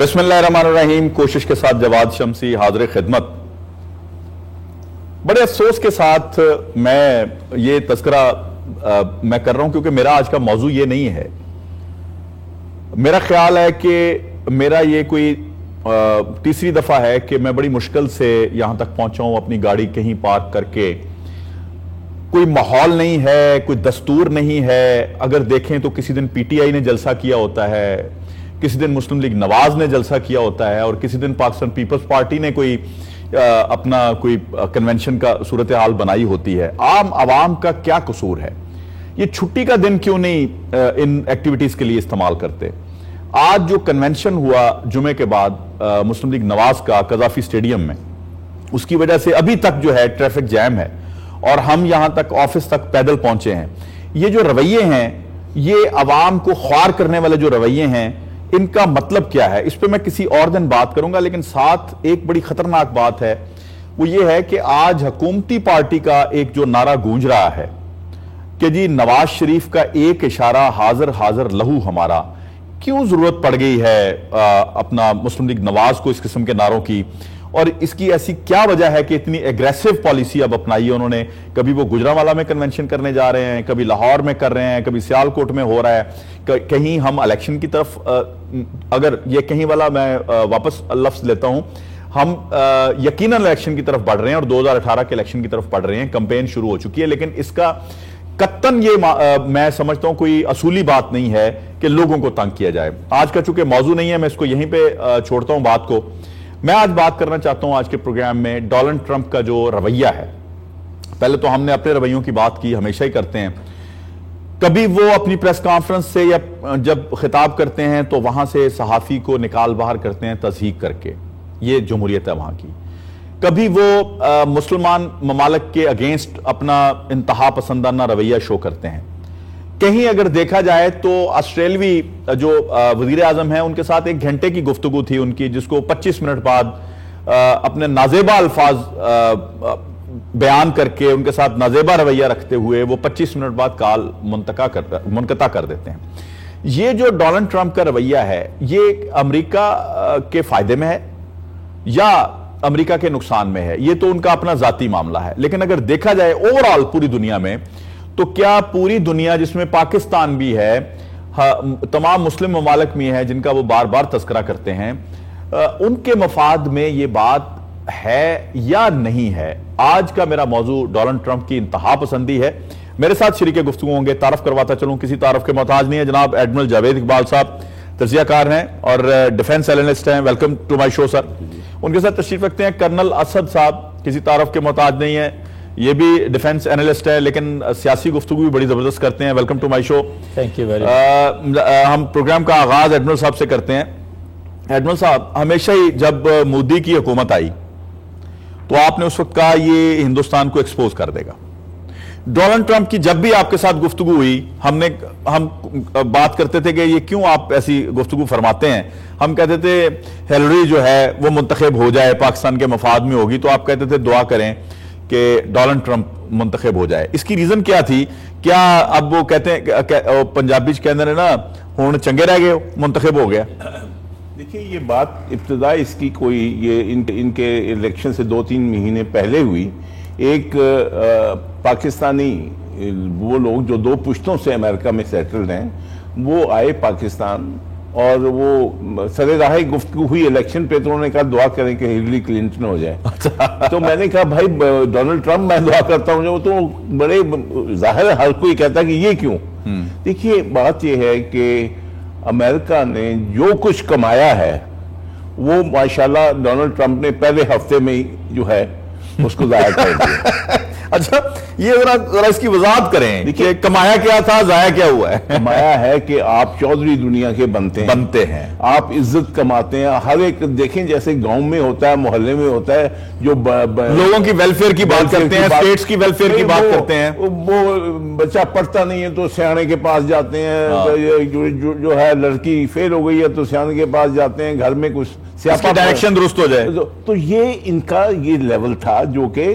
بسم اللہ الرحمن الرحیم. کوشش کے ساتھ جواد شمسی حاضر خدمت. بڑے افسوس کے ساتھ میں یہ تذکرہ میں کر رہا ہوں کیونکہ میرا آج کا موضوع یہ نہیں ہے. میرا خیال ہے کہ میرا یہ کوئی تیسری دفعہ ہے کہ میں بڑی مشکل سے یہاں تک پہنچا ہوں اپنی گاڑی کہیں پارک کر کے. کوئی ماحول نہیں ہے, کوئی دستور نہیں ہے. اگر دیکھیں تو کسی دن پی ٹی آئی نے جلسہ کیا ہوتا ہے, کسی دن مسلم لیگ نواز نے جلسہ کیا ہوتا ہے, اور کسی دن پاکستان پیپلز پارٹی نے کوئی اپنا کوئی کنونشن کا صورتحال بنائی ہوتی ہے. عام عوام کا کیا قصور ہے؟ یہ چھٹی کا دن کیوں نہیں ان ایکٹیویٹیز کے لیے استعمال کرتے؟ آج جو کنونشن ہوا جمعے کے بعد مسلم لیگ نواز کا قذافی اسٹیڈیم میں, اس کی وجہ سے ابھی تک جو ہے ٹریفک جیم ہے اور ہم یہاں تک آفس تک پیدل پہنچے ہیں. یہ جو رویے ہیں, یہ عوام کو خوار کرنے والے جو رویے ہیں, ان کا مطلب کیا ہے؟ اس پہ میں کسی اور دن بات کروں گا. لیکن ساتھ ایک بڑی خطرناک بات ہے, وہ یہ ہے کہ آج حکومتی پارٹی کا ایک جو نعرہ گونج رہا ہے کہ جی نواز شریف کا ایک اشارہ حاضر حاضر لہو ہمارا. کیوں ضرورت پڑ گئی ہے اپنا مسلم لیگ نواز کو اس قسم کے نعروں کی, اور اس کی ایسی کیا وجہ ہے کہ اتنی ایگریسو پالیسی اب اپنائی ہے انہوں نے؟ کبھی وہ گجرانوالہ میں کنونشن کرنے جا رہے ہیں, کبھی لاہور میں کر رہے ہیں, کبھی سیالکوٹ میں ہو رہا ہے, کہیں ہم الیکشن کی طرف, اگر یہ کہیں والا میں واپس لفظ لیتا ہوں, ہم یقیناً الیکشن کی طرف بڑھ رہے ہیں اور 2018 کے الیکشن کی طرف بڑھ رہے ہیں. کمپین شروع ہو چکی ہے, لیکن اس کا قطعاً یہ میں سمجھتا ہوں کوئی اصولی بات نہیں ہے کہ لوگوں کو تنگ کیا جائے. آج کا چونکہ موضوع نہیں ہے, میں اس کو یہیں پہ چھوڑتا ہوں بات کو. میں آج بات کرنا چاہتا ہوں آج کے پروگرام میں ڈونلڈ ٹرمپ کا جو رویہ ہے. پہلے تو ہم نے اپنے رویوں کی بات کی, ہمیشہ ہی کرتے ہیں. کبھی وہ اپنی پریس کانفرنس سے یا جب خطاب کرتے ہیں تو وہاں سے صحافی کو نکال باہر کرتے ہیں تضحیک کر کے, یہ جمہوریت ہے وہاں کی. کبھی وہ مسلمان ممالک کے اگینسٹ اپنا انتہا پسندانہ رویہ شو کرتے ہیں. کہیں اگر دیکھا جائے تو آسٹریلوی جو وزیر اعظم ہیں ان کے ساتھ 1 گھنٹے کی گفتگو تھی ان کی, جس کو 25 منٹ بعد اپنے نازیبا الفاظ بیان کر کے ان کے ساتھ نازیبا رویہ رکھتے ہوئے وہ 25 منٹ بعد کال منقطع کر دیتے ہیں. یہ جو ڈونلڈ ٹرمپ کا رویہ ہے, یہ امریکہ کے فائدے میں ہے یا امریکہ کے نقصان میں ہے؟ یہ تو ان کا اپنا ذاتی معاملہ ہے. لیکن اگر دیکھا جائے اوورآل پوری دنیا میں, تو کیا پوری دنیا جس میں پاکستان بھی ہے, تمام مسلم ممالک میں ہے جن کا وہ بار بار تذکرہ کرتے ہیں, ان کے مفاد میں یہ بات ہے یا نہیں ہے؟ آج کا میرا موضوع ڈونلڈ ٹرمپ کی انتہا پسندی ہے. میرے ساتھ شریک گفتگو ہوں گے, تعارف کرواتا چلوں, کسی تعارف کے محتاج نہیں ہے. جناب ایڈمرل جاوید اقبال صاحب تجزیہ کار ہیں اور ڈیفنس اینالسٹ ہیں. ویلکم ٹو مائی شو سر. ان کے ساتھ تشریف رکھتے ہیں کرنل اسد صاحب, کسی تعارف کے محتاج نہیں ہے, یہ بھی ڈیفنس اینالسٹ ہے لیکن سیاسی گفتگو بھی بڑی زبردست کرتے ہیں. Welcome to my show. Thank you very much. ہم پروگرام کا آغاز ایڈمرل صاحب سے کرتے ہیں. ایڈمرل صاحب, ہمیشہ ہی جب مودی کی حکومت آئی تو آپ نے اس وقت کہا یہ ہندوستان کو ایکسپوز کر دے گا. ڈونلڈ ٹرمپ کی جب بھی آپ کے ساتھ گفتگو ہوئی, ہم بات کرتے تھے کہ یہ کیوں آپ ایسی گفتگو فرماتے ہیں. ہم کہتے تھے ہیلری جو ہے وہ منتخب ہو جائے, پاکستان کے مفاد میں ہوگی, تو آپ کہتے تھے دعا کریں کہ ڈونلڈ ٹرمپ منتخب ہو جائے. اس کی ریزن کیا تھی؟ کیا اب وہ کہتے ہیں پنجابی کہتے ہیں نا, ہون چنگے رہ گئے, منتخب ہو گیا؟ دیکھیے یہ بات ابتدا اس کی کوئی یہ ان کے الیکشن سے 2-3 مہینے پہلے ہوئی. ایک پاکستانی وہ لوگ جو 2 پشتوں سے امریکہ میں سیٹلڈ ہیں, وہ آئے پاکستان اور وہ سر راہ گفتگو ہوئی الیکشن پہ, تو انہوں نے کہا دعا کریں کہ ہلری کلنٹن ہو جائے. تو میں نے کہا بھائی ڈونلڈ ٹرمپ میں دعا کرتا ہوں, وہ تو بڑے ظاہر ہے ہر کوئی کہتا ہے کہ یہ کیوں. دیکھیے بات یہ ہے کہ امریکہ نے جو کچھ کمایا ہے وہ ماشاءاللہ ڈونلڈ ٹرمپ نے پہلے ہفتے میں ہی جو ہے اس کو ضائع کر دیا. اچھا, یہ ذرا اس کی وضاحت کریں. دیکھیے کمایا کیا تھا, ضائع کیا ہوا ہے؟ کمایا ہے کہ آپ چودھری دنیا کے بنتے ہیں, آپ عزت کماتے ہیں. ہر ایک دیکھیں جیسے گاؤں میں ہوتا ہے, محلے میں ہوتا ہے, جو لوگوں کی ویلفیئر کی بات کرتے ہیں, اسٹیٹس کی ویلفیئر کی بات کرتے ہیں. وہ بچہ پڑھتا نہیں ہے تو سیانے کے پاس جاتے ہیں, جو ہے لڑکی فیل ہو گئی ہے تو سیانے کے پاس جاتے ہیں, گھر میں کچھ سیاپا ڈائریکشن درست ہو جائے. تو یہ ان کا یہ لیول تھا جو کہ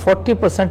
40%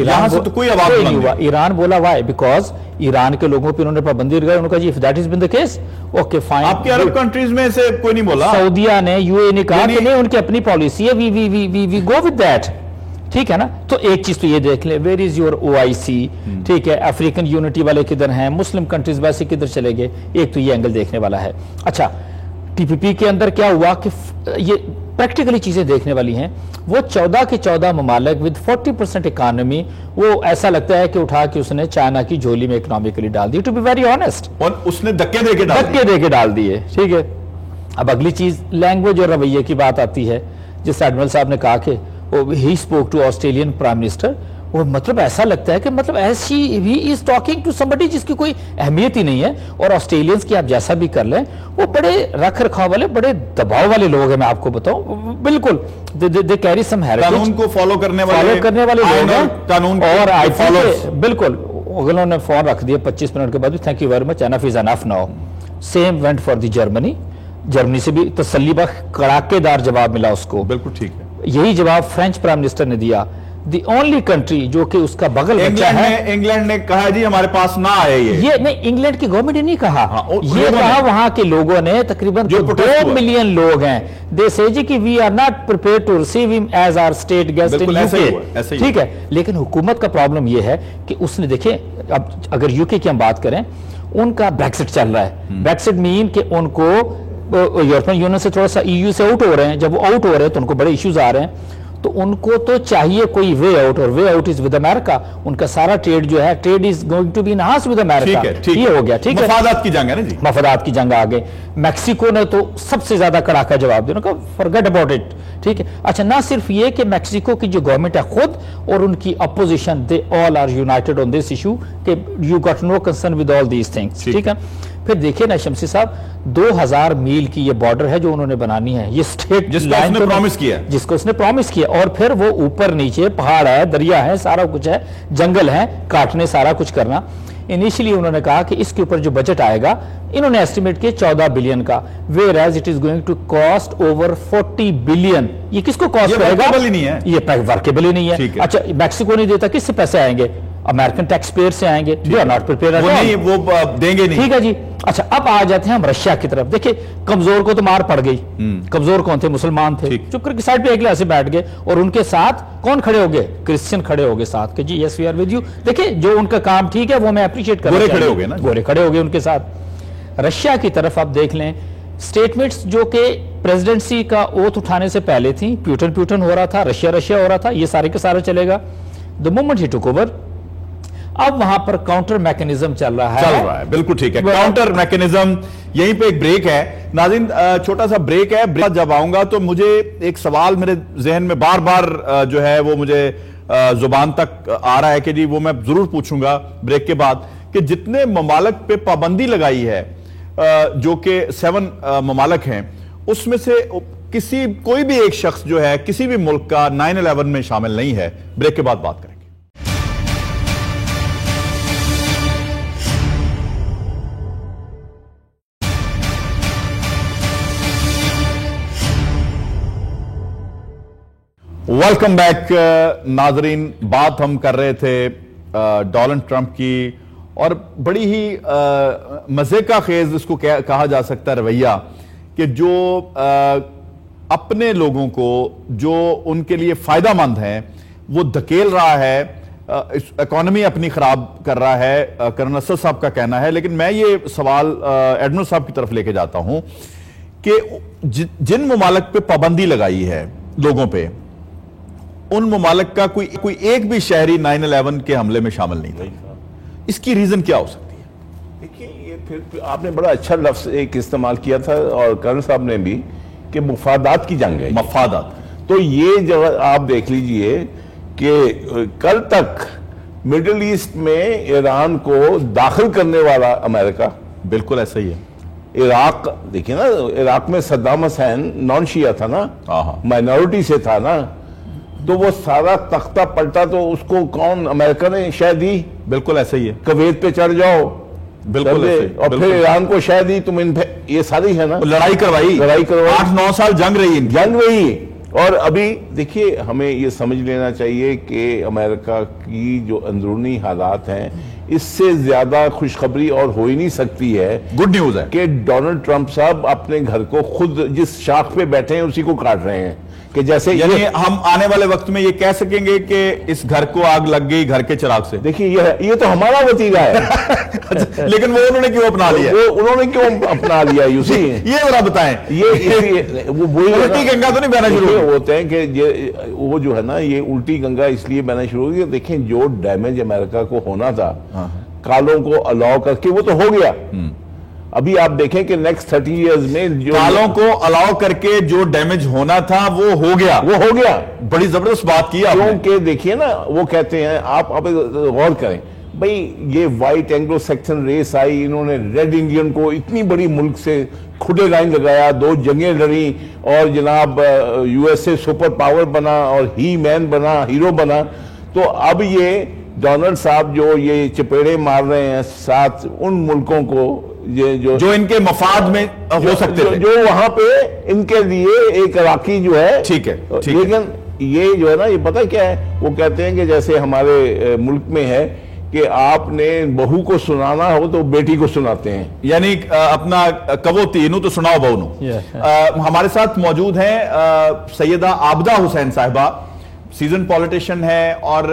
یہاں سے تو کوئی آواز نہیں ہوا. ایران بولا why because ایران کے لوگوں پہ انہوں نے پابندی لگائی. انہوں نے کہا جی if that has been the case okay fine. آپ کے عرب کنٹریز میں سے کوئی نہیں بولا. سعودیہ نے یو اے نے کہا کہ نہیں ان کی اپنی پالیسی ہے we go with that. ٹھیک ہے نا. تو ایک چیز تو یہ دیکھ لیں where is your OIC. ٹھیک ہے افریقن یونٹی والے کدھر ہیں, مسلم کنٹریز ویسے کدھر چلے گئے. ایک تو یہ اینگل دیکھنے والا ہے. اچھا ٹی پی پی کے اندر کیا ہوا کہ یہ پریکٹیکلی چیزیں دیکھنے والی ہیں. وہ 14 کے 14 ممالک with 40% اکانومی, وہ ایسا لگتا ہے کہ اٹھا کے اس نے چائنا کی جھولی میں اکنامکلی ڈال دی. ٹو بی ویری آنیسٹ, اور اس نے دھکے دے کے ڈال دیے. ٹھیک ہے. اب اگلی چیز لینگویج اور رویے کی بات آتی ہے. جس ایڈمرل صاحب نے کہا کہ he spoke to Australian Prime Minister, وہ مطلب ایسا لگتا ہے کہ مطلب ایسی he is talking to somebody جس کی کوئی اہمیت ہی نہیں ہے. اور آسٹریلینز کی آپ جیسا بھی کر لیں وہ بڑے رکھ رکھاؤ والے, بڑے دباؤ والے لوگ ہیں. میں آپ کو بتاؤں بالکل they carry some heritage, قانون کو فالو کرنے والے لوگ ہیں. قانون اور بالکل انہوں نے فون رکھ دیا 25 منٹ کے بعد. Thank you very much, enough is enough now. same went for the Germany سے بھی تسلی بخش کڑاکے دار جواب ملا اس کو. بالکل ٹھیک ہے. یہی جواب فرینچ پرائم منسٹر نے دیا. دی اونلی کنٹری جو کہ اس کا بغل بچہ ہے, انگلینڈ نے کہا جی ہمارے پاس نہ آئے. یہ نہیں, انگلینڈ کی گورنمنٹ نے نہیں کہا, یہ کہا وہاں کے لوگوں نے. تقریباً 2 ملین لوگ ہیں. دے سے جی کہ we are not prepared to receive him as our state guest in U K. ٹھیک ہے. لیکن حکومت کا پرابلم یہ ہے کہ اس نے دیکھیں, اب اگر یو کے کی ہم بات کریں, ان کا بریکسٹ چل رہا ہے. بریکسٹ مین کہ ان کو یورپین یونین سے تھوڑا سا EU سے آؤٹ ہو رہے ہیں. جب وہ آؤٹ ہو رہے ہیں تو ان کو بڑے ایشوز آ رہے ہیں. تو ان کو تو چاہیے کوئی وے آؤٹ, اور وے آؤٹ از ود امریکہ. ان کا سارا ٹریڈ جو ہے, trade is going to be enhance with America. یہ ہو گیا. ٹھیک ہے. مفادات کی جنگ ہے نا جی, مفادات کی جنگ آ گئے. میکسیکو نے تو سب سے زیادہ کڑاکا جواب دیا, انہوں نے کہا forget about it. ٹھیک ہے. اچھا نہ صرف یہ کہ میکسیکو کی جو گورنمنٹ ہے خود اور ان کی opposition, they all are united on this issue کہ you got no concern with all these things. ٹھیک ہے. پھر دیکھیں نا شمسی صاحب, 2000 میل کی یہ بارڈر ہے جو انہوں نے بنانی ہے. یہ اسٹیٹ جس کو اس نے پرومس کیا, جس کو اس نے پرومس کیا. اور پھر وہ اوپر نیچے پہاڑ ہے, دریا ہے, سارا کچھ ہے, جنگل ہے, کاٹنے سارا کچھ کرنا. انیشلی انہوں نے کہا کہ اس کے اوپر جو بجٹ آئے گا, انہوں نے ایسٹیمیٹ کیا 14 بلین کا. whereas it is going to cost over 40 billion. یہ کس کو کاسٹ کرے گا؟ یہ ورکیبل ہی نہیں ہے. اچھا میکسیکو نہیں دیتا, کس سے پیسے آئیں گے؟ امریکن ٹیکس پیئر سے آئیں گے. they are not prepared. وہ دیں گے نہیں. ٹھیک ہے جی. اچھا اب آ جاتے ہیں ہم رشیا کی طرف. دیکھیں کمزور کو تو مار پڑ گئی. کمزور کون تھے؟ مسلمان تھے. چپ کر کے سائڈ پہ ایک لحاظ سے بیٹھ گئے, اور ان کے ساتھ کون کھڑے ہو گئے؟ کرسچن کھڑے ہو گئے ساتھ کہ جی یس وی آر ود یو. دیکھیں جو ان کا کام ٹھیک ہے وہ میں اپریشیٹ کرنا چاہتا ہوں. گورے کھڑے ہو گئے نا, گورے کھڑے ہو گئے ان کے ساتھ. رشیا کی طرف آپ دیکھ لیں, سٹیٹمنٹس جو کہ پریزیڈنسی کا اوتھ اٹھانے سے پہلے تھیں, پیوٹن ہو رہا تھا, رشیا ہو رہا تھا, یہ سارے کا سارا چلے گا. The moment he tick over, اب وہاں پر کاؤنٹر میکنزم چل رہا ہے. بالکل ٹھیک ہے, کاؤنٹر میکنزم. یہیں پہ ایک بریک ہے ناظرین, چھوٹا سا بریک ہے. جب آؤں گا تو مجھے ایک سوال میرے ذہن میں بار بار جو ہے وہ مجھے زبان تک آ رہا ہے کہ جی وہ میں ضرور پوچھوں گا بریک کے بعد, کہ جتنے ممالک پہ پابندی لگائی ہے جو کہ 7 ممالک ہیں, اس میں سے کوئی بھی ایک شخص جو ہے کسی بھی ملک کا 9/11 میں شامل نہیں ہے. بریک کے بعد بات کریں. ویلکم بیک ناظرین. بات ہم کر رہے تھے ڈونلڈ ٹرمپ کی, اور بڑی ہی مزے کا خیز اس کو کہا جا سکتا ہے رویہ, کہ جو اپنے لوگوں کو جو ان کے لیے فائدہ مند ہیں وہ دھکیل رہا ہے, اکانومی اپنی خراب کر رہا ہے. کرن اسد صاحب کا کہنا ہے. لیکن میں یہ سوال ایڈمرل صاحب کی طرف لے کے جاتا ہوں کہ جن ممالک پہ پابندی لگائی ہے لوگوں پہ, ان ممالک کا کوئی ایک بھی شہری 9/11 کے حملے میں شامل نہیں تھا. اس کی ریزن کیا ہو سکتی ہے؟ دیکھیے یہ پھر آپ نے بڑا اچھا لفظ ایک استعمال کیا تھا, اور کرن صاحب نے بھی, کہ مفادات کی جنگ ہے. مفادات. تو یہ جو آپ دیکھ لیجئے کہ کل تک مڈل ایسٹ میں ایران کو داخل کرنے والا امریکہ, بالکل ایسا ہی ہے. عراق دیکھیں نا, عراق میں صدام حسین نان شیعہ تھا نا, مائنورٹی سے تھا نا, تو وہ سارا تختہ پلٹا تو اس کو کون؟ امریکہ نے شے دی. بالکل ایسا ہی ہے. کویت پہ چڑھ جاؤ, بالکل, اور پھر ایران کو شے دی تم, یہ ساری ہے نا, لڑائی کروائی 8-9 سال جنگ رہی. اور ابھی دیکھیے ہمیں یہ سمجھ لینا چاہیے کہ امریکہ کی جو اندرونی حالات ہیں اس سے زیادہ خوشخبری اور ہو ہی نہیں سکتی ہے. گڈ نیوز ہے کہ ڈونلڈ ٹرمپ صاحب اپنے گھر کو خود جس شاخ پہ بیٹھے ہیں اسی کو کاٹ رہے ہیں. کہ جیسے یعنی ہم آنے والے وقت میں یہ کہہ سکیں گے کہ اس گھر کو آگ لگ گئی گھر کے چراغ سے. دیکھیے یہ تو ہمارا وتیرہ ہے. لیکن وہ انہوں نے کیوں اپنا لیا؟ انہوں نے کیوں اپنا لیا اسی یہ ذرا بتائیں. وہ الٹی گنگا تو نہیں بہنا شروع ہوتے ہیں کہ وہ جو ہے نا یہ الٹی گنگا اس لیے بہنا شروع ہوئی. دیکھیں جو ڈیمیج امریکہ کو ہونا تھا کالوں کو الاؤ کر کے وہ تو ہو گیا. ابھی آپ دیکھیں کہ نیکسٹ 30 ایئرز میں جو کالوں کو الاؤ کر کے جو ڈیمیج ہونا تھا وہ ہو گیا. بڑی زبردست بات کی آپ نے. کیونکہ دیکھیے نا وہ کہتے ہیں آپ غور کریں بھئی یہ وائٹ اینگلو سیکسن ریس آئی, انہوں نے ریڈ انڈین کو اتنی بڑی ملک سے کھڑے لائن لگایا, 2 جنگیں لڑی اور جناب U S a super power بنا اور ہی مین بنا, ہیرو بنا. تو اب یہ ڈونلڈ صاحب جو یہ چپیڑے مار رہے ہیں ساتھ ان ملکوں کو جو ان کے مفاد میں ہو سکتے تھے, جو وہاں پہ ان کے لیے ایک عراقی جو ہے. ٹھیک ہے لیکن یہ جو ہے نا یہ پتہ کیا ہے, وہ کہتے ہیں کہ جیسے ہمارے ملک میں ہے کہ آپ نے بہو کو سنانا ہو تو بیٹی کو سناتے ہیں. یعنی اپنا کبو تینو تو سناؤ بہو نو. ہمارے ساتھ موجود ہیں سیدہ عابدہ حسین صاحبہ, سیزن پولیٹیشن ہے اور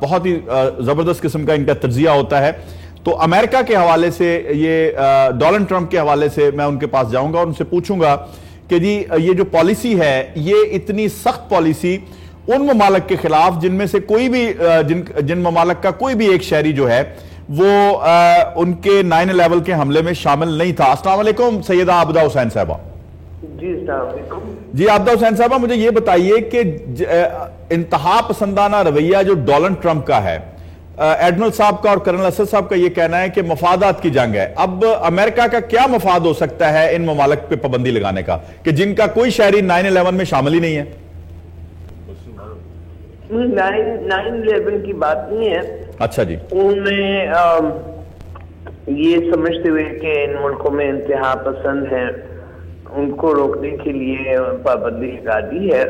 بہت ہی زبردست قسم کا ان کا تجزیہ ہوتا ہے. تو امریکہ کے حوالے سے یہ ڈونلڈ ٹرمپ کے حوالے سے میں ان کے پاس جاؤں گا اور ان سے پوچھوں گا کہ جی یہ جو پالیسی ہے یہ اتنی سخت پالیسی ان ممالک کے خلاف جن میں سے کوئی بھی جن ممالک کا کوئی بھی ایک شہری جو ہے وہ ان کے 9/11 کے حملے میں شامل نہیں تھا. السلام علیکم سیدہ عابدہ حسین صاحبہ. جی السلام علیکم. جی عابدہ حسین صاحبہ مجھے یہ بتائیے کہ انتہا پسندانہ رویہ جو ڈونلڈ ٹرمپ کا ہے, ایڈمرل صاحب کا اور کرنل اسد صاحب کا یہ کہنا ہے کہ مفادات کی جنگ ہے. اب امریکہ کا کیا مفاد ہو سکتا ہے ان ممالک پہ پابندی لگانے کا کہ جن کا کوئی شہری 9/11 میں شامل ہی نہیں ہے؟ 9/11 کی بات نہیں ہے. اچھا جی. ان میں یہ سمجھتے ہوئے کہ ان ملکوں میں انتہا پسند ہیں ان کو روکنے کے لیے پابندی لگا دی ہے.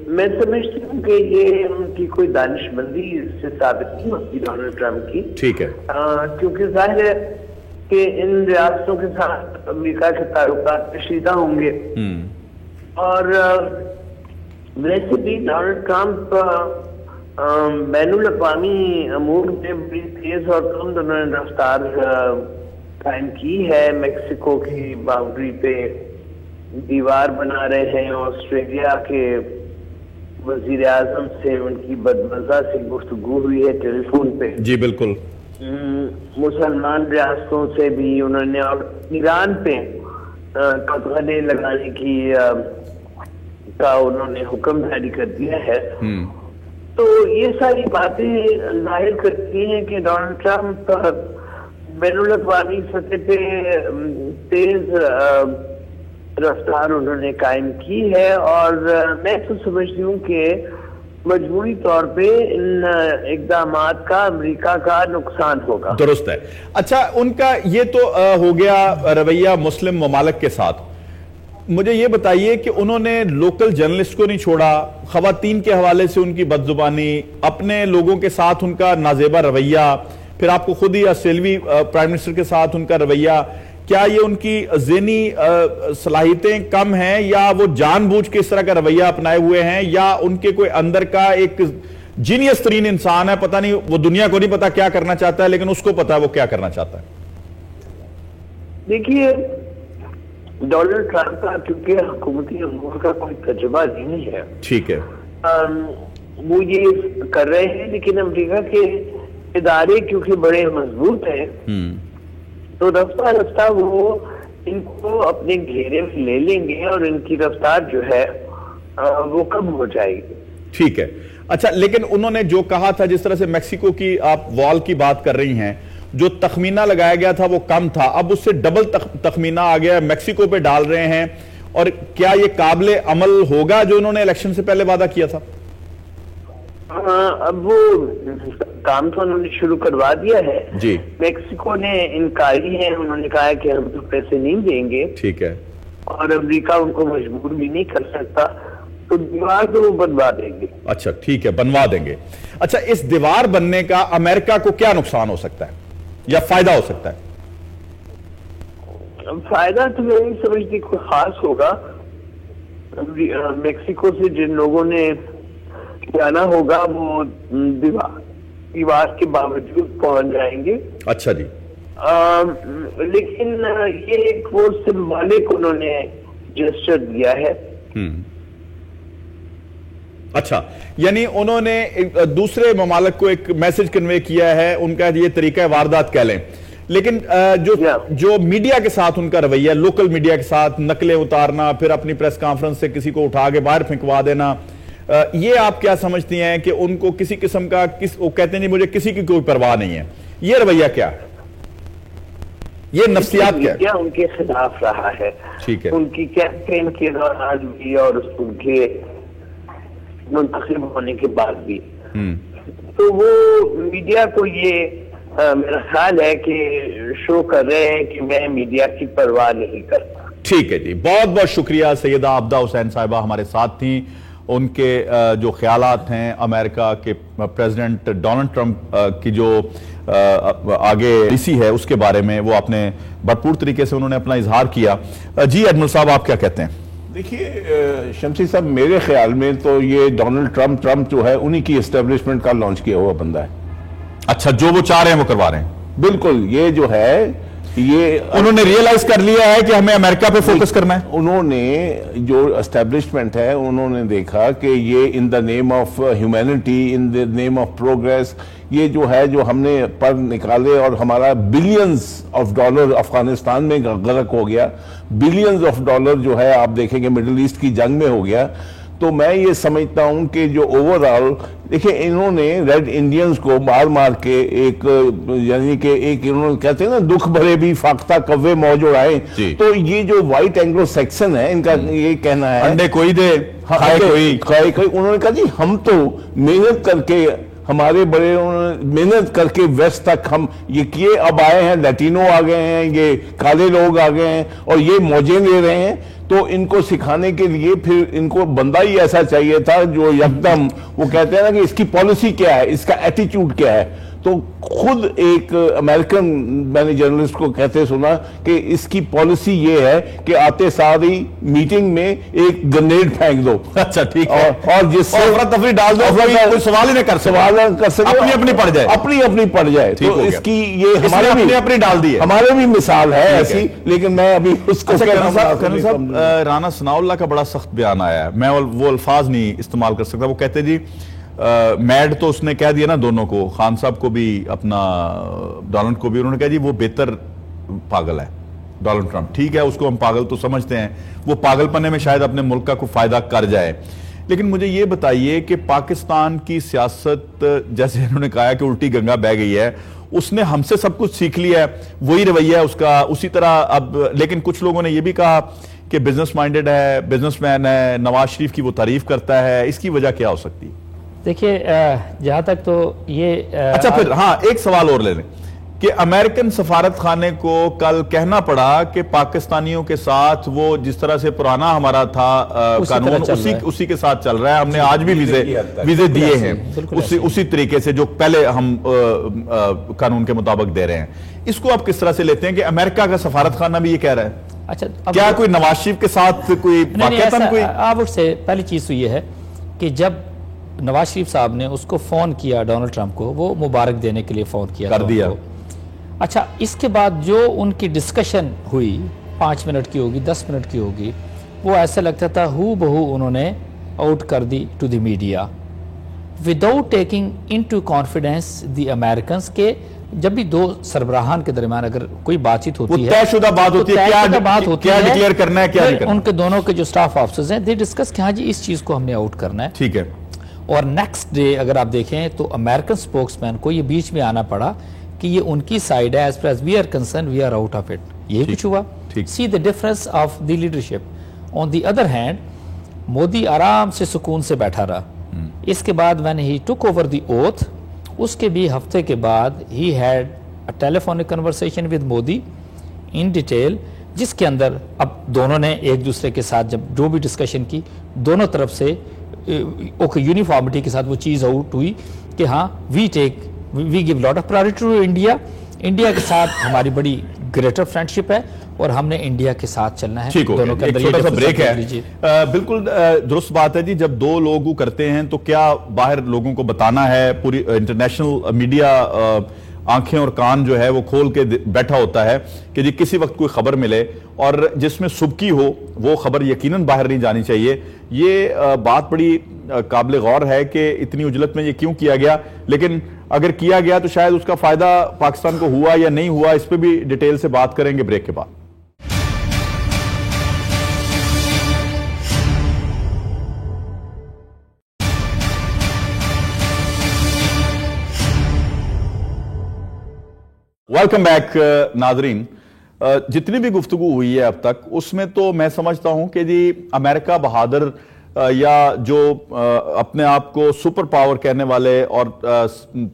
میں سمجھتی ہوں کہ یہ ان کی کوئی دانش مندی اس سے ثابت نہیں ہوتی ڈونلڈ ٹرمپ کی. ٹھیک ہے. کیونکہ ظاہر ہے کہ ان ریاستوں کے ساتھ امریکہ کے تعلقات کشیدہ ہوں گے اور ویسے بھی ڈونلڈ ٹرمپ بین الاقوامی امور میں بڑی تیز اور تند انہوں نے رفتار قائم کی ہے. میکسیکو کی باؤنڈری پہ دیوار بنا رہے ہیں. آسٹریلیا کے وزیر اعظم سے ان کی بدمزہ سے گفتگو ہوئی ہے ٹیلی فون پہ. جی بالکل. مسلمان ریاستوں سے بھی انہوں نے, اور ایران پہ قدغنے لگانے کی کا انہوں نے حکم جاری کر دیا ہے. تو یہ ساری باتیں ظاہر کرتی ہیں کہ ڈونلڈ ٹرمپ بین الاقوامی سطح پہ تیز رفتار انہوں نے قائم کی ہے اور میں تو سمجھتی ہوں کہ مجموعی طور پہ ان اقدامات کا امریکہ کا نقصان ہوگا. درست ہے. اچھا ان کا یہ تو ہو گیا رویہ مسلم ممالک کے ساتھ. مجھے یہ بتائیے کہ انہوں نے لوکل جرنلسٹ کو نہیں چھوڑا, خواتین کے حوالے سے ان کی بدزبانی, اپنے لوگوں کے ساتھ ان کا نازیبا رویہ, پھر آپ کو خود ہی آسٹریلوی پرائم منسٹر کے ساتھ ان کا رویہ, کیا یہ ان کی ذہنی صلاحیتیں کم ہیں یا وہ جان بوجھ کے اس طرح کا رویہ اپنائے ہوئے ہیں یا ان کے کوئی اندر کا ایک جینیس ترین انسان ہے, پتہ نہیں وہ دنیا کو نہیں پتا کیا کرنا چاہتا ہے لیکن اس کو پتا ہے وہ کیا کرنا چاہتا ہے؟ دیکھیے ڈونلڈ ٹرمپ کا کیونکہ حکومتی امور کا کوئی تجربہ نہیں ہے. ٹھیک ہے. وہ یہ کر رہے ہیں لیکن امریکہ کے ادارے کیونکہ بڑے مضبوط ہیں تو رفتہ رفتہ وہ ان کو اپنے گھیرے میں لے لیں گے اور ان کی رفتار جو ہے وہ کم ہو جائے گی. ٹھیک ہے. اچھا لیکن انہوں نے جو کہا تھا, جس طرح سے میکسیکو کی آپ وال کی بات کر رہی ہیں, جو تخمینہ لگایا گیا تھا وہ کم تھا, اب اس سے ڈبل تخمینہ آ گیا, میکسیکو پہ ڈال رہے ہیں, اور کیا یہ قابل عمل ہوگا جو انہوں نے الیکشن سے پہلے وعدہ کیا تھا؟ اب وہ کام تو انہوں نے شروع کروا دیا ہے. جی. میکسیکو نے انکاری ہے, انہوں نے کہا کہ ہم تو پیسے نہیں دیں گے. ٹھیک ہے. اور امریکہ ان کو مجبور بھی نہیں کر سکتا، تو دیوار تو وہ بنوا دیں گے۔ اچھا ٹھیک ہے، بنوا دیں گے۔ اچھا، اس دیوار بننے کا امریکہ کو کیا نقصان ہو سکتا ہے یا فائدہ ہو سکتا ہے؟ فائدہ تو میں نہیں سمجھتی کوئی خاص ہوگا۔ میکسیکو سے جن لوگوں نے جانا ہوگا وہ دیوار کے باوجود پہنچ جائیں گے۔ اچھا جی، لیکن یہ ایک وہ سمبولک انہوں نے جسچر دیا ہے۔ اچھا، یعنی انہوں نے دوسرے ممالک کو ایک میسج کنوے کیا ہے، ان کا یہ طریقہ واردات کہہ لیں، لیکن جو میڈیا کے ساتھ ان کا رویہ، لوکل میڈیا کے ساتھ نقلیں اتارنا، پھر اپنی پریس کانفرنس سے کسی کو اٹھا کے باہر پھینکوا دینا، یہ آپ کیا سمجھتی ہیں کہ ان کو کسی قسم کا وہ کہتے ہیں مجھے کسی کی کوئی پرواہ نہیں ہے، یہ رویہ کیا ہے؟ یہ نفسیات کیا ہے؟ ان کے خلاف رہا ہے، ٹھیک ہے، ان کی کیمپین کے دوران بھی اور ان کے منتخب ہونے کے بعد بھی، تو وہ میڈیا کو یہ میرا خیال ہے کہ شو کر رہے ہیں کہ میں میڈیا کی پرواہ نہیں کرتا۔ ٹھیک ہے جی، بہت بہت شکریہ سیدہ عابدہ حسین صاحبہ ہمارے ساتھ تھیں۔ ان کے جو خیالات ہیں امریکہ کے پریزیڈنٹ ڈونلڈ ٹرمپ کی جو آگے پالیسی ہے اس کے بارے میں وہ اپنے بھرپور طریقے سے انہوں نے اپنا اظہار کیا۔ جی ایڈمرل صاحب، آپ کیا کہتے ہیں؟ دیکھیے شمسی صاحب، میرے خیال میں تو یہ ڈونلڈ ٹرمپ جو ہے انہی کی اسٹیبلشمنٹ کا لانچ کیا ہوا بندہ ہے۔ اچھا، جو وہ چاہ رہے ہیں وہ کروا رہے ہیں؟ بالکل، یہ جو ہے یہ انہوں نے ریئلائز کر لیا ہے کہ ہمیں امریکہ پہ فوکس کرنا ہے۔ انہوں نے جو اسٹیبلشمنٹ ہے انہوں نے دیکھا کہ یہ in the name of humanity, in the name of progress, یہ جو ہے جو ہم نے پر نکالے اور ہمارا بلینز آف ڈالر افغانستان میں غرق ہو گیا، بلینز آف ڈالر جو ہے آپ دیکھیں گے مڈل ایسٹ کی جنگ میں ہو گیا، تو میں یہ سمجھتا ہوں کہ جو اوورآل دیکھیں انہوں نے ریڈ انڈینز کو مار مار کے ایک یعنی کہ ایک انہوں نے کہتے ہیں نا دکھ بھرے بھی فاختہ کوے موج اڑائے، تو یہ جو وائٹ اینگلو سیکشن ہے ان کا یہ کہنا ہے انڈے کوئی دے کھائے کوئی، انہوں نے کہا جی ہم تو محنت کر کے ہمارے بڑے محنت کر کے ویسٹ تک ہم یہ کیے، اب آئے ہیں لیٹینو آ گئے ہیں، یہ کالے لوگ آ گئے ہیں اور یہ موجیں لے رہے ہیں، تو ان کو سکھانے کے لیے پھر ان کو بندہ ہی ایسا چاہیے تھا جو یکدم وہ کہتے ہیں نا کہ اس کی پالیسی کیا ہے، اس کا ایٹیٹیوڈ کیا ہے، تو خود ایک امریکن میں نے جرنلسٹ کو کہتے سنا کہ اس کی پالیسی یہ ہے کہ آتے ساری میٹنگ میں ایک گرنیڈ پھینک دو۔ اچھا ٹھیک ہے، اور جس سے افراتفری ڈال دو، کوئی سوال ہی نہ کر سکے، اپنی اپنی پڑ جائے، اپنی اپنی پڑ جائے، تو اس کی یہ ہمارے اپنی ڈال دی ہے، ہمارے بھی مثال ہے ایسی، لیکن میں ابھی اس کو کرنل صاحب رانا ثناء اللہ کا بڑا سخت بیان آیا ہے، میں وہ الفاظ نہیں استعمال کر سکتا، وہ کہتے جی میڈ تو اس نے کہہ دیا نا دونوں کو، خان صاحب کو بھی اپنا ڈونلڈ کو بھی، انہوں نے کہا جی وہ بہتر پاگل ہے ڈونلڈ ٹرمپ، ٹھیک ہے اس کو ہم پاگل تو سمجھتے ہیں، وہ پاگل پنے میں شاید اپنے ملک کا کوئی فائدہ کر جائے، لیکن مجھے یہ بتائیے کہ پاکستان کی سیاست جیسے انہوں نے کہا کہ الٹی گنگا بہہ گئی ہے، اس نے ہم سے سب کچھ سیکھ لیا ہے، وہی رویہ ہے اس کا اسی طرح اب، لیکن کچھ لوگوں نے یہ بھی کہا کہ بزنس مائنڈڈ ہے، بزنس مین ہے، نواز شریف کی وہ تعریف کرتا ہے، اس کی وجہ کیا ہو سکتی ہے؟ دیکھیے جہاں تک تو یہ اچھا پھر ہاں ایک سوال اور لے لیں کہ امریکن سفارت خانے کو کل کہنا پڑا کہ پاکستانیوں کے ساتھ وہ جس طرح سے پرانا ہمارا تھا قانون اسی کے ساتھ چل رہا ہے، ہم نے آج بھی ویزے دیے ہیں اسی طریقے سے جو پہلے ہم قانون کے مطابق دے رہے ہیں، اس کو آپ کس طرح سے لیتے ہیں کہ امریکہ کا سفارت خانہ بھی یہ کہہ رہا ہے؟ اچھا کیا کوئی نواز شریف کے ساتھ کوئی واقعتاً کوئی آپ سے پہلی چیز تو یہ ہے کہ جب نواز شریف صاحب نے اس کو فون کیا ڈونلڈ ٹرمپ کو، وہ مبارک دینے کے لیے فون کیا کر دیا، اچھا اس کے بعد جو ان کی ڈسکشن ہوئی 5 منٹ کی ہوگی 10 منٹ کی ہوگی، وہ ایسا لگتا تھا ہو بہو انہوں نے آؤٹ کر دی to the media without taking into confidence the Americans کے جب بھی دو سربراہان کے درمیان اگر کوئی بات چیت ہوتی ہے، طے شدہ بات ہوتی ہے، کیا ڈکلیئر کرنا ہے، کیا نہیں کرنا، ان کے دونوں کے جو سٹاف آفیسرز ہیں دے ڈسکس کہ ہاں جی اس چیز کو ہم نے آؤٹ کرنا ہے، ٹھیک ہے، اور نیکسٹ ڈے اگر آپ دیکھیں تو امریکن سپوکس مین کو یہ بیچ میں آنا پڑا کہ یہ ان کی سائیڈ ہے، as per as we are concern we are out of it, یہ کچھ ہوا، see the difference of the leadership. On the other hand Modi آرام سے سکون سے بیٹھا رہا، اس کے بعد when he took over the oath اس کے بھی ہفتے کے بعد he had a telephonic conversation with Modi in detail جس کے اندر اب دونوں نے ایک دوسرے کے ساتھ جب جو بھی ڈسکشن کی دونوں طرف سے یونیفارمٹی کے ساتھ وہ چیز آؤٹ ہوئی کہ ہاں we gave lot of priority to India, India کے ساتھ ہماری بڑی گریٹر فرینڈشپ ہے اور ہم نے انڈیا کے ساتھ چلنا ہے۔ دونوں کے اندر ایک چھوٹا سا بریک ہے۔ بالکل درست بات ہے جی، جب دو لوگ کرتے ہیں تو کیا باہر لوگوں کو بتانا ہے، پوری انٹرنیشنل میڈیا آنکھیں اور کان جو ہے وہ کھول کے بیٹھا ہوتا ہے کہ جی کسی وقت کوئی خبر ملے اور جس میں سبکی ہو وہ خبر یقیناً باہر نہیں جانی چاہیے۔ یہ بات بڑی قابل غور ہے کہ اتنی اجلت میں یہ کیوں کیا گیا، لیکن اگر کیا گیا تو شاید اس کا فائدہ پاکستان کو ہوا یا نہیں ہوا، اس پہ بھی ڈیٹیل سے بات کریں گے بریک کے بعد۔ ویلکم بیک ناظرین۔ جتنی بھی گفتگو ہوئی ہے اب تک اس میں تو میں سمجھتا ہوں کہ جی امریکہ بہادر یا جو اپنے آپ کو سپر پاور کہنے والے اور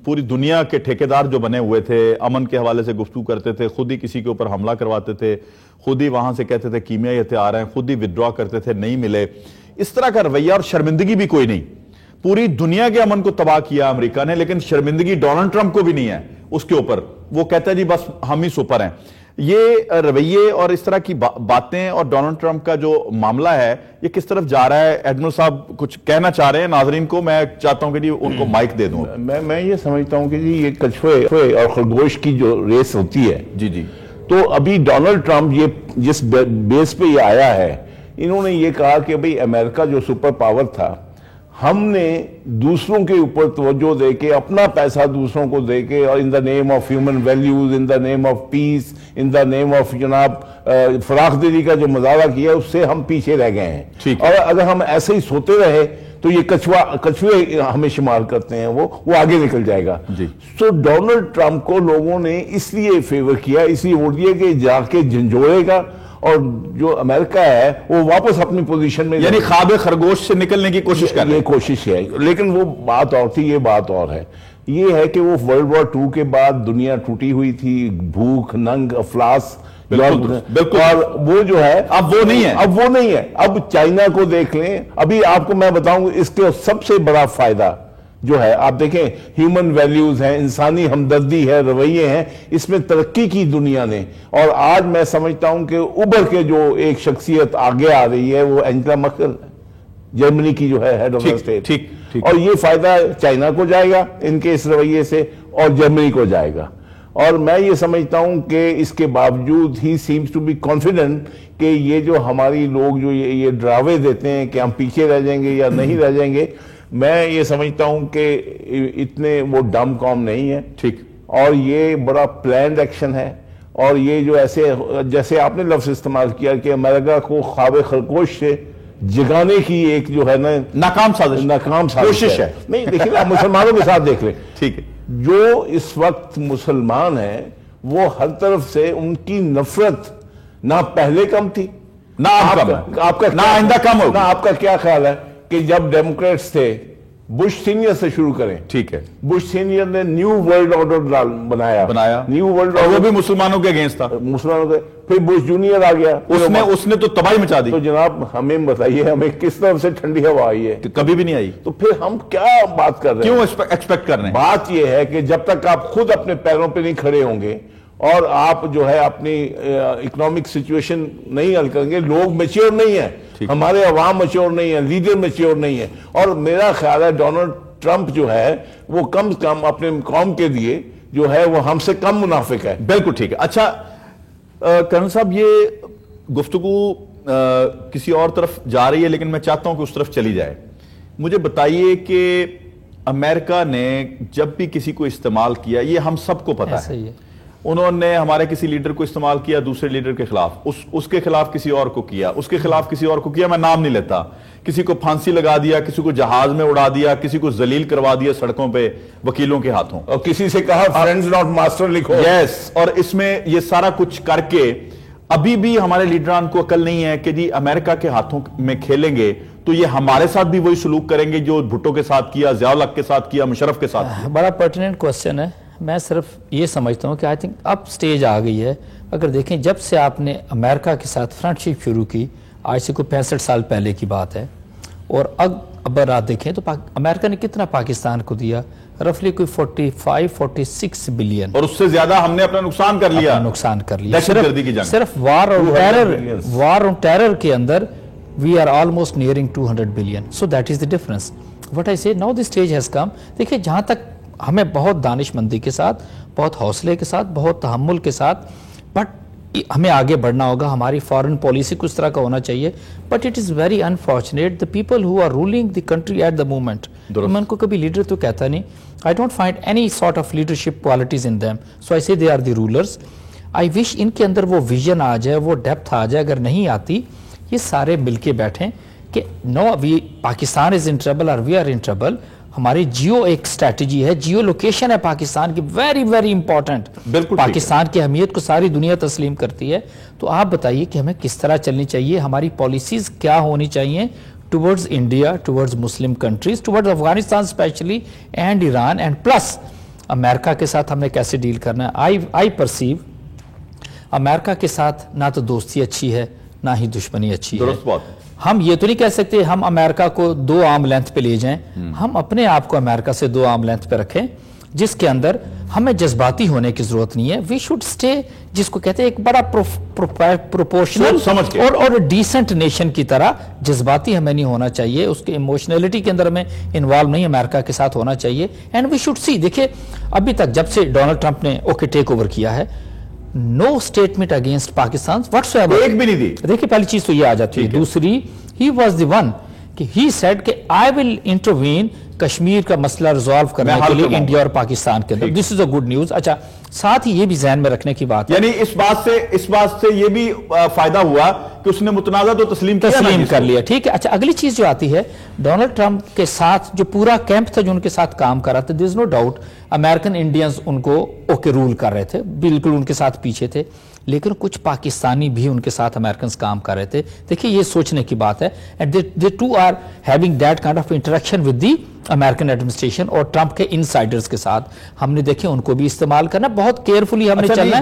پوری دنیا کے ٹھیکیدار جو بنے ہوئے تھے، امن کے حوالے سے گفتگو کرتے تھے، خود ہی کسی کے اوپر حملہ کرواتے تھے، خود ہی وہاں سے کہتے تھے کیمیائی ہتھیار ہیں، خود ہی ودرا کرتے تھے، نہیں ملے، اس طرح کا رویہ اور شرمندگی بھی کوئی نہیں۔ پوری دنیا کے امن کو تباہ کیا امریکہ نے، لیکن شرمندگی ڈونلڈ ٹرمپ کو بھی نہیں ہے اس کے اوپر۔ وہ کہتا ہے جی بس ہم ہی سپر ہیں۔ یہ رویے اور اس طرح کی باتیں اور ڈونلڈ ٹرمپ کا جو معاملہ ہے یہ کس طرف جا رہا ہے؟ ایڈمرل صاحب کچھ کہنا چاہ رہے ہیں ناظرین کو، میں چاہتا ہوں کہ جی ان کو مائک دے دوں۔ میں یہ سمجھتا ہوں کہ جی یہ کچھوے اور خرگوش کی جو ریس ہوتی ہے، جی تو ابھی ڈونلڈ ٹرمپ یہ جس بیس پہ یہ آیا ہے، انہوں نے یہ کہا کہ بھئی امریکہ جو سپر پاور تھا، ہم نے دوسروں کے اوپر توجہ دے کے اپنا پیسہ دوسروں کو دے کے اور in the name of human values, in the name of peace, in the name of جناب فراخ دلی کا جو مظاہرہ کیا اس سے ہم پیچھے رہ گئے ہیں۔ اور اگر ہم ایسے ہی سوتے رہے تو یہ کچھوے ہمیں شمار کرتے ہیں، وہ آگے نکل جائے گا۔ سو ڈونلڈ ٹرمپ کو لوگوں نے اس لیے فیور کیا، اس لیے ووٹ دیا کہ جا کے جھنجھوڑے گا اور جو امریکہ ہے وہ واپس اپنی پوزیشن میں، یعنی خواب خرگوش سے نکلنے کی کوشش کر رہے ہیں۔ یہ کوشش ہے، لیکن وہ بات اور تھی، یہ بات اور ہے۔ یہ ہے کہ وہ ورلڈ وار 2 کے بعد دنیا ٹوٹی ہوئی تھی، بھوک، ننگ، افلاس، اور وہ جو ہے اب وہ نہیں ہے، اب وہ نہیں ہے۔ اب چائنا کو دیکھ لیں، ابھی آپ کو میں بتاؤں اس کے سب سے بڑا فائدہ جو ہے، آپ دیکھیں ہیومن ویلیوز ہیں، انسانی ہمدردی ہے، رویے ہیں، اس میں ترقی کی دنیا نے۔ اور آج میں سمجھتا ہوں کہ ابھر کے جو ایک شخصیت آگے آ رہی ہے وہ اینجلا مرکل، جرمنی کی جو ہے ہیڈ آف اسٹیٹ، اور یہ فائدہ چائنا کو جائے گا ان کے اس رویے سے اور جرمنی کو جائے گا۔ اور میں یہ سمجھتا ہوں کہ اس کے باوجود ہی سیمز ٹو بی کانفیڈنٹ کہ یہ جو ہماری لوگ جو یہ ڈراوے دیتے ہیں کہ ہم پیچھے رہ جائیں گے یا نہیں رہ جائیں گے، میں یہ سمجھتا ہوں کہ اتنے وہ ڈم قوم نہیں ہے، ٹھیک، اور یہ بڑا پلانڈ ایکشن ہے۔ اور یہ جو ایسے جیسے آپ نے لفظ استعمال کیا کہ امریکہ کو خواب خرگوش سے جگانے کی ایک جو ہے نا ناکام کوشش ہے۔ نہیں دیکھیں، آپ مسلمانوں کے ساتھ دیکھ لیں، ٹھیک ہے، جو اس وقت مسلمان ہیں وہ ہر طرف سے ان کی نفرت نہ پہلے کم تھی، نہ آپ کا، نہ آئندہ کم ہوگی۔ آپ کا کیا خیال ہے کہ جب ڈیموکریٹس تھے، بش سینئر سے شروع کریں، ٹھیک ہے، بش سینئر نے نیو ورلڈ آرڈر بنایا، نیو ورلڈ آرڈر، وہ بھی مسلمانوں کے اگینسٹ تھا، مسلمانوں کے۔ پھر بش جونیئر آ گیا، اس نے تو تباہی مچا دی۔ تو جناب ہمیں بتائیے ہمیں کس طرف سے ٹھنڈی ہوا آئی ہے؟ کبھی بھی نہیں آئی۔ تو پھر ہم کیا بات کر رہے ہیں؟ کیوں ایکسپیکٹ کر رہے ہیں؟ بات یہ ہے کہ جب تک آپ خود اپنے پیروں پہ نہیں کھڑے ہوں گے اور آپ جو ہے اپنی اکنامک سچویشن نہیں حل کریں گے، لوگ میچیور نہیں ہیں، ہمارے عوام میچیور نہیں ہیں، لیڈر میچیور نہیں ہیں۔ اور میرا خیال ہے ڈونلڈ ٹرمپ جو ہے وہ کم سے کم اپنے قوم کے لیے جو ہے وہ ہم سے کم منافق ہے۔ بالکل ٹھیک ہے۔ اچھا کرنل صاحب، یہ گفتگو کسی اور طرف جا رہی ہے لیکن میں چاہتا ہوں کہ اس طرف چلی جائے۔ مجھے بتائیے کہ امریکہ نے جب بھی کسی کو استعمال کیا، یہ ہم سب کو پتا ہے، انہوں نے ہمارے کسی لیڈر کو استعمال کیا دوسرے لیڈر کے خلاف، اس کے خلاف کسی اور کو کیا، اس کے خلاف کسی اور کو کیا، میں نام نہیں لیتا، کسی کو پھانسی لگا دیا، کسی کو جہاز میں اڑا دیا، کسی کو ذلیل کروا دیا سڑکوں پہ وکیلوں کے ہاتھوں، اور کسی سے کہا فرینڈز ناٹ ماسٹر لکھو۔ یس، اور اس میں یہ سارا کچھ کر کے ابھی بھی ہمارے لیڈران کو عقل نہیں ہے کہ جی امریکہ کے ہاتھوں میں کھیلیں گے تو یہ ہمارے ساتھ بھی وہی سلوک کریں گے جو بھٹو کے ساتھ کیا، ضیاء الحق کے ساتھ کیا، مشرف کے ساتھ کیا۔ بڑا پرٹیننٹ کوسچن ہے۔ میں صرف یہ سمجھتا ہوں کہ آئی تھنک اب سٹیج آ گئی ہے. اگر دیکھیں جب سے آپ نے امریکہ کے ساتھ فرنٹ شپ شروع کی, آج سے کوئی 65 سال پہلے کی بات ہے, اور اب آپ دیکھیں تو امریکہ نے کتنا پاکستان کو دیا, رفلی کوئی 45-46 بلین, اور اس سے زیادہ ہم نے اپنا نقصان کر لیا. صرف وار اور ٹیرر کے اندر we are almost nearing 200 billion. So that is the difference. What I say, now the stage has come. دیکھیں جہاں تک ہمیں بہت دانش مندی کے ساتھ, بہت حوصلے کے ساتھ, بہت تحمل کے ساتھ, بٹ ہمیں آگے بڑھنا ہوگا. ہماری فارن پالیسی کس طرح کا ہونا چاہیے. But it is very unfortunate the people who are ruling the country at the moment. میں ان کو کبھی لیڈر تو کہتا نہیں. I don't find any sort of leadership qualities in them. So I say they are the rulers. I wish ان کے اندر وہ vision آ جائے, وہ ڈیپتھ آ جائے. اگر نہیں آتی, یہ سارے مل کے بیٹھیں کہ نو پاکستان از ان ٹربل اور وی آر ان ٹربل. ہماری جیو ایک اسٹریٹجی ہے, جیو لوکیشن ہے پاکستان کی, ویری ویری امپورٹنٹ. پاکستان کی اہمیت کو ساری دنیا تسلیم کرتی ہے. تو آپ بتائیے کہ ہمیں کس طرح چلنی چاہیے, ہماری پالیسیز کیا ہونی چاہیے towards India, towards Muslim countries, towards Afghanistan especially, and Iran, and plus امریکہ کے ساتھ ہم نے کیسے ڈیل کرنا ہے. آئی پرسیو امریکہ کے ساتھ نہ تو دوستی اچھی ہے نہ ہی دشمنی اچھی ہے. ہم یہ تو نہیں کہہ سکتے ہم امریکہ کو 2 آرم لینتھ پہ لے جائیں. ہم اپنے آپ کو امریکہ سے 2 آرم لینتھ پہ رکھیں, جس کے اندر ہمیں جذباتی ہونے کی ضرورت نہیں ہے. وی شوڈ اسٹے, جس کو کہتے ہیں ایک بڑا پروپورشنل اور ڈیسنٹ نیشن کی طرح. جذباتی ہمیں نہیں ہونا چاہیے, اس کے ایموشنلٹی کے اندر ہمیں انوالو نہیں امریکہ کے ساتھ ہونا چاہیے. اینڈ وی شوڈ سی, دیکھیں ابھی تک جب سے ڈونلڈ ٹرمپ نے ٹیک اوور کیا ہے, no statement against Pakistan whatsoever. ایک بھی نہیں دی. دیکھیں پہلی چیز تو یہ آ جاتی ہے. دوسری, he was the one کہ he said کہ I will intervene کشمیر کا مسئلہ ریزالو کرنے کے لیے انڈیا اور پاکستان کے اندر. دس از اے گڈ نیوز. اچھا, ساتھ ہی یہ بھی ذہن میں رکھنے کی بات ہے, یعنی اس بات سے یہ بھی فائدہ ہوا کہ اس نے متنازع تو تسلیم کر لیا. ٹھیک ہے. اچھا, اگلی چیز جو آتی ہے, ڈونلڈ ٹرمپ کے ساتھ جو پورا کیمپ تھا جو ان کے ساتھ کام کر رہا تھا, there is no doubt American Indians ان کو رول کر رہے تھے, بالکل ان کے ساتھ پیچھے تھے, لیکن کچھ پاکستانی بھی ان کے ساتھ امریکنز کام کر رہے تھے. دیکھیں یہ سوچنے کی بات ہے. and they too are having that kind of interaction with the American administration اور ٹرمپ کے انسائڈرز کے ساتھ. ہم نے دیکھیں ان کو بھی استعمال کرنا, بہت کیئرفلی ہم نے چلنا ہے.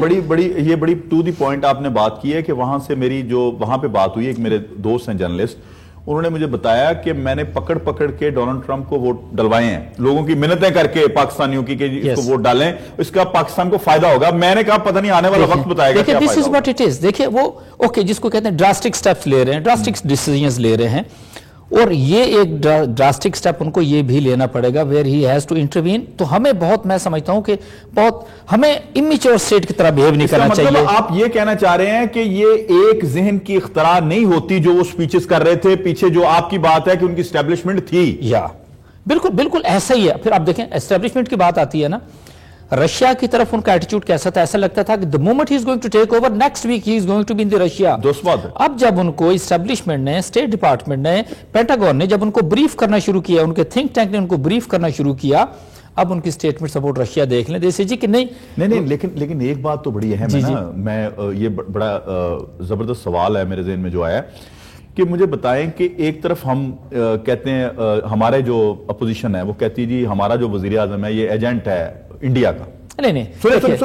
یہ بڑی ٹو دی پوائنٹ آپ نے بات کی ہے کہ وہاں سے میری جو وہاں پہ بات ہوئی, ایک میرے دوست ہیں جرنلسٹ, انہوں نے مجھے بتایا کہ میں نے پکڑ کے ڈونلڈ ٹرمپ کو ووٹ ڈلوائے ہیں, لوگوں کی منتیں کر کے پاکستانیوں کی کہ اس کو ووٹ ڈالیں, اس کا پاکستان کو فائدہ ہوگا. میں نے کہا پتہ نہیں آنے والا وقت بتائے گا کیا فائدہ ہوگا. This is what it is. دیکھیں وہ جس کو کہتے ہیں ڈراسٹک سٹیپس لے رہے ہیں, ڈراسٹک ڈیسیژنز لے رہے ہیں, اور یہ ایک ڈراسٹک سٹیپ ان کو یہ بھی لینا پڑے گا where he has to intervene. تو ہمیں بہت, میں سمجھتا ہوں کہ بہت ہمیں امیچور اسٹیٹ کی طرح بیہیو نہیں کرنا چاہیے. مطلب آپ یہ کہنا چاہ رہے ہیں کہ یہ ایک ذہن کی اختراع نہیں ہوتی جو وہ سپیچز کر رہے تھے, پیچھے جو آپ کی بات ہے کہ ان کی اسٹیبلشمنٹ تھی. یا بالکل ایسا ہی ہے. پھر آپ دیکھیں اسٹیبلشمنٹ کی بات آتی ہے نا, رشیا کی طرف ان کا ایٹیٹیوڈ کیسا تھا, ایسا لگتا تھا کہ the moment he is going to take over, next week he is going to be in the Russia. اب جب ان کو اسٹیبلشمنٹ نے, اسٹیٹ ڈپارٹمنٹ نے, پینٹاگون نے جب ان کو بریف کرنا شروع کیا, ان کے تھنک ٹینک نے ان کو بریف کرنا شروع کیا, اب ان کی اسٹیٹمنٹ سپورٹ رشیا دیکھ لیں دیسی جی کہ نہیں. لیکن ایک بات تو بڑی اہم ہے نا, میں یہ بڑا زبردست سوال ہے میرے ذہن میں جو آیا کہ مجھے بتائیں کہ ایک طرف ہم کہتے ہیں, ہمارے جو اپوزیشن ہے وہ کہتی ہے جی ہمارا جو وزیر اعظم ہے یہ ایجنٹ ہے انڈیا کا. نہیں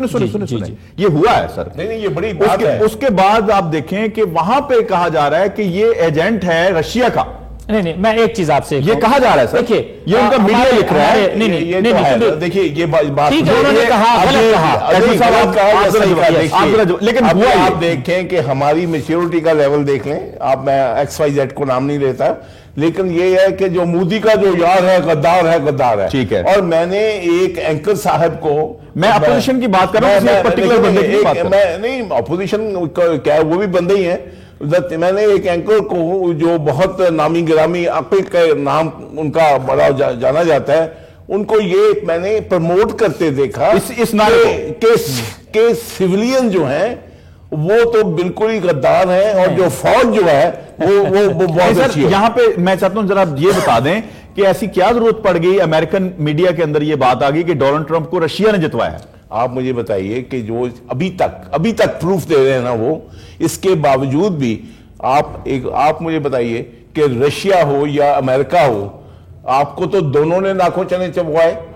سنیں, یہ ہوا ہے سر, یہ بڑی بات ہے. اس کے بعد آپ دیکھیں کہ وہاں پہ کہا جا رہا ہے کہ یہ ایجنٹ ہے رشیا کا. نہیں, میں ایک چیز آپ سے, یہ کہا جا رہا ہے سر, یہ ان کا میڈیا لکھ رہا ہے. نہیں, دیکھیے یہ بات لیکن آپ دیکھیں کہ ہماری میچیورٹی کا لیول دیکھ لیں آپ. میں ایکس وائی زیڈ کو نام نہیں لیتا, لیکن یہ ہے کہ جو مودی کا جو یار ہے غدار ہے. ٹھیک ہے. اور میں نے ایک اینکر صاحب کو, میں اپوزیشن کی بات کر رہا ہوں, میں نہیں اپوزیشن کیا ہے, وہ بھی بندے ہی ہیں. میں نے ایک اینکر کو جو بہت نامی گرامی, عقل کا نام ان کا بڑا جانا جاتا ہے, ان کو یہ میں نے پروموٹ کرتے دیکھا اس نعرے کہ سیولین جو ہیں وہ تو بالکل ہی غدار ہیں, اور جو فوج جو ہے وہ بہت اچھی ہے. یہاں پہ میں چاہتا ہوں ذرا یہ بتا دیں کہ ایسی کیا ضرورت پڑ گئی امریکن میڈیا کے اندر یہ بات آ گئی کہ ڈونلڈ ٹرمپ کو رشیا نے جتوایا. آپ مجھے بتائیے کہ جو ابھی تک پروف دے رہے ہیں نا وہ, اس کے باوجود بھی آپ مجھے بتائیے کہ رشیا ہو یا امریکہ ہو, آپ کو تو دونوں نے ناکوں چنے چبوائے.